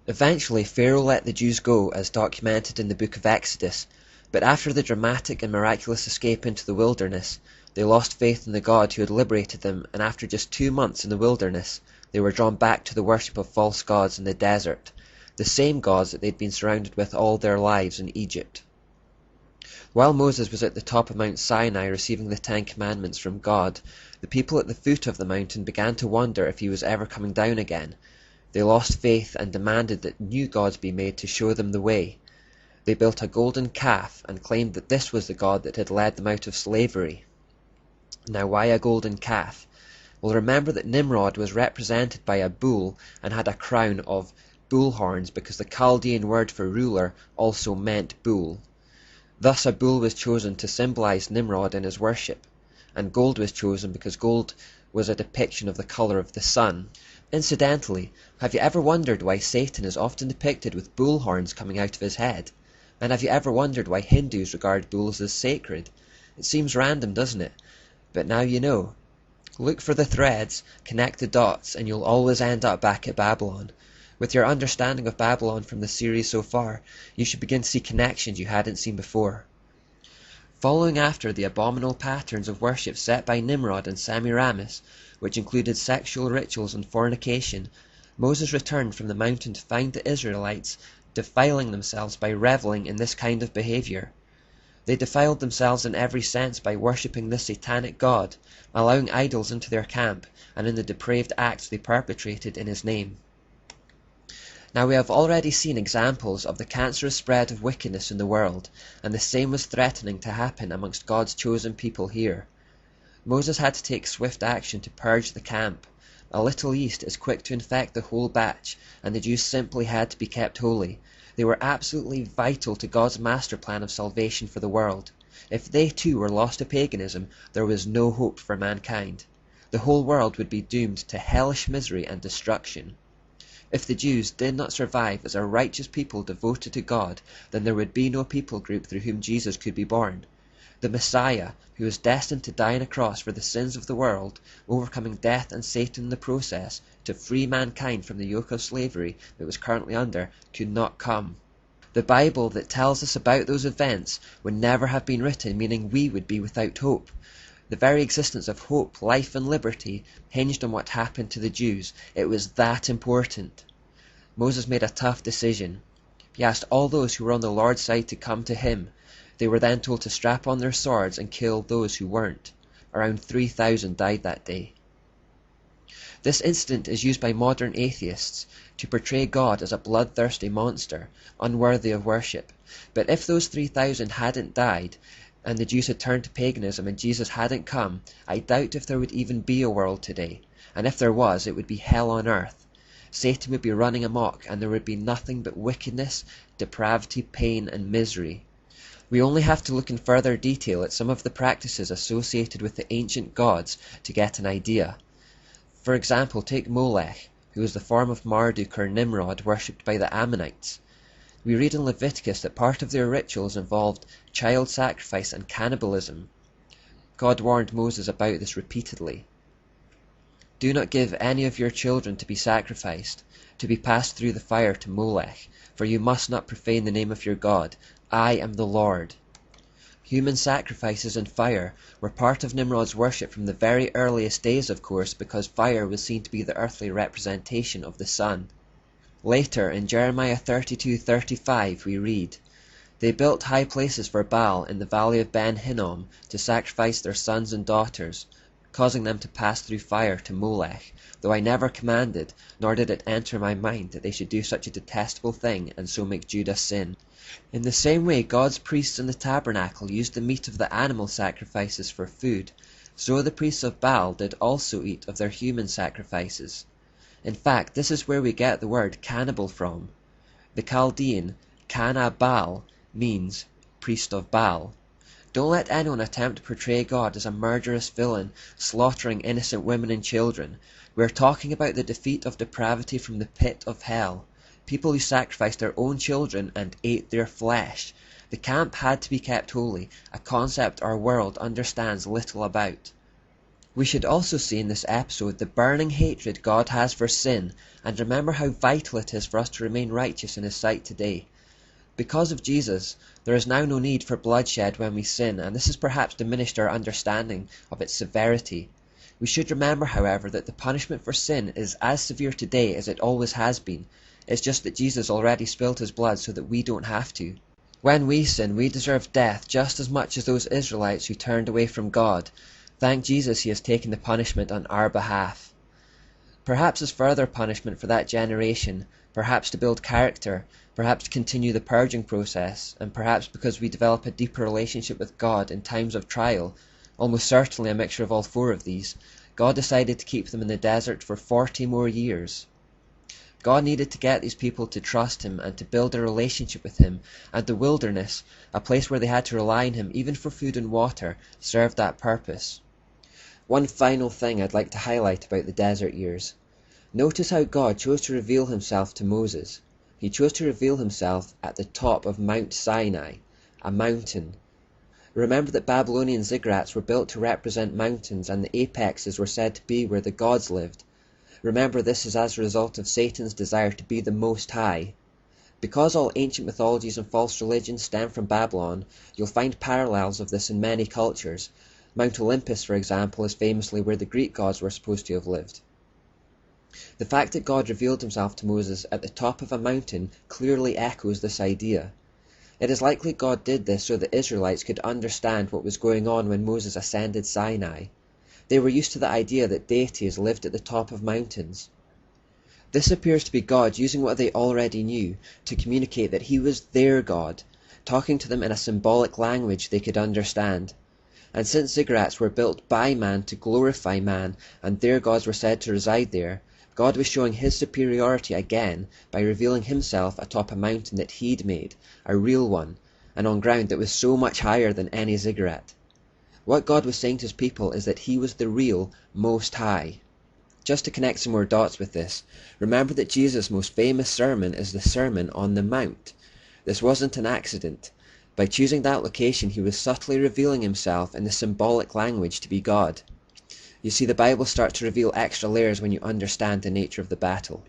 Eventually, Pharaoh let the Jews go, as documented in the book of Exodus, but after the dramatic and miraculous escape into the wilderness, they lost faith in the God who had liberated them, and after just 2 months in the wilderness, they were drawn back to the worship of false gods in the desert, the same gods that they'd been surrounded with all their lives in Egypt. While Moses was at the top of Mount Sinai receiving the 10 Commandments from God, the people at the foot of the mountain began to wonder if he was ever coming down again. They lost faith and demanded that new gods be made to show them the way. They built a golden calf and claimed that this was the God that had led them out of slavery. Now, why a golden calf? Well, remember that Nimrod was represented by a bull and had a crown of bull horns because the Chaldean word for ruler also meant bull. Thus a bull was chosen to symbolize Nimrod in his worship, and gold was chosen because gold was a depiction of the color of the sun. Incidentally, have you ever wondered why Satan is often depicted with bull horns coming out of his head? And have you ever wondered why Hindus regard bulls as sacred? It seems random, doesn't it? But now you know. Look for the threads, connect the dots, and you'll always end up back at Babylon. With your understanding of Babylon from the series so far, you should begin to see connections you hadn't seen before. Following after the abominable patterns of worship set by Nimrod and Semiramis, which included sexual rituals and fornication, Moses returned from the mountain to find the Israelites defiling themselves by reveling in this kind of behavior. They defiled themselves in every sense by worshipping the satanic god, allowing idols into their camp, and in the depraved acts they perpetrated in his name. Now we have already seen examples of the cancerous spread of wickedness in the world, and the same was threatening to happen amongst God's chosen people here. Moses had to take swift action to purge the camp. A little yeast is quick to infect the whole batch, and the Jews simply had to be kept holy. They were absolutely vital to God's master plan of salvation for the world. If they too were lost to paganism, there was no hope for mankind. The whole world would be doomed to hellish misery and destruction. If the Jews did not survive as a righteous people devoted to God, then there would be no people group through whom Jesus could be born. The Messiah, who was destined to die on a cross for the sins of the world, overcoming death and Satan in the process, to free mankind from the yoke of slavery it was currently under, could not come. The Bible that tells us about those events would never have been written, meaning we would be without hope. The very existence of hope, life and liberty hinged on what happened to the Jews. It was that important. Moses made a tough decision. He asked all those who were on the Lord's side to come to him. They were then told to strap on their swords and kill those who weren't. Around 3,000 died that day. This incident is used by modern atheists to portray God as a bloodthirsty monster, unworthy of worship. But if those 3,000 hadn't died, and the Jews had turned to paganism and Jesus hadn't come, I doubt if there would even be a world today. And if there was, it would be hell on earth. Satan would be running amok, and there would be nothing but wickedness, depravity, pain, and misery. We only have to look in further detail at some of the practices associated with the ancient gods to get an idea. For example, take Molech, who was the form of Marduk or Nimrod worshipped by the Ammonites. We read in Leviticus that part of their rituals involved child sacrifice and cannibalism. God warned Moses about this repeatedly. Do not give any of your children to be sacrificed, to be passed through the fire to Molech, for you must not profane the name of your God. I am the Lord. Human sacrifices and fire were part of Nimrod's worship from the very earliest days, of course, because fire was seen to be the earthly representation of the sun. Later, in Jeremiah 32:35, we read, They built high places for Baal in the valley of Ben Hinnom to sacrifice their sons and daughters, causing them to pass through fire to Molech, though I never commanded, nor did it enter my mind that they should do such a detestable thing and so make Judah sin. In the same way God's priests in the tabernacle used the meat of the animal sacrifices for food, so the priests of Baal did also eat of their human sacrifices. In fact, this is where we get the word cannibal from. The Chaldean Cannabal means priest of Baal. Don't let anyone attempt to portray God as a murderous villain, slaughtering innocent women and children. We are talking about the defeat of depravity from the pit of hell. People who sacrificed their own children and ate their flesh. The camp had to be kept holy, a concept our world understands little about. We should also see in this episode the burning hatred God has for sin, and remember how vital it is for us to remain righteous in His sight today. Because of Jesus, there is now no need for bloodshed when we sin, and this has perhaps diminished our understanding of its severity. We should remember, however, that the punishment for sin is as severe today as it always has been. It's just that Jesus already spilled His blood so that we don't have to. When we sin, we deserve death just as much as those Israelites who turned away from God. Thank Jesus He has taken the punishment on our behalf. Perhaps as further punishment for that generation, perhaps to build character, perhaps to continue the purging process, and perhaps because we develop a deeper relationship with God in times of trial, almost certainly a mixture of all four of these, God decided to keep them in the desert for 40 more years. God needed to get these people to trust Him and to build a relationship with Him, and the wilderness, a place where they had to rely on Him even for food and water, served that purpose. One final thing I'd like to highlight about the desert years. Notice how God chose to reveal Himself to Moses. He chose to reveal Himself at the top of Mount Sinai, a mountain. Remember that Babylonian ziggurats were built to represent mountains, and the apexes were said to be where the gods lived. Remember, this is as a result of Satan's desire to be the Most High. Because all ancient mythologies and false religions stem from Babylon, you'll find parallels of this in many cultures. Mount Olympus, for example, is famously where the Greek gods were supposed to have lived. The fact that God revealed Himself to Moses at the top of a mountain clearly echoes this idea. It is likely God did this so the Israelites could understand what was going on when Moses ascended Sinai. They were used to the idea that deities lived at the top of mountains. This appears to be God using what they already knew to communicate that He was their God, talking to them in a symbolic language they could understand. And since ziggurats were built by man to glorify man, and their gods were said to reside there, God was showing His superiority again by revealing Himself atop a mountain that He'd made, a real one, and on ground that was so much higher than any ziggurat. What God was saying to His people is that He was the real Most High. Just to connect some more dots with this, remember that Jesus' most famous sermon is the Sermon on the Mount. This wasn't an accident. By choosing that location, He was subtly revealing Himself in the symbolic language to be God. You see, the Bible starts to reveal extra layers when you understand the nature of the battle.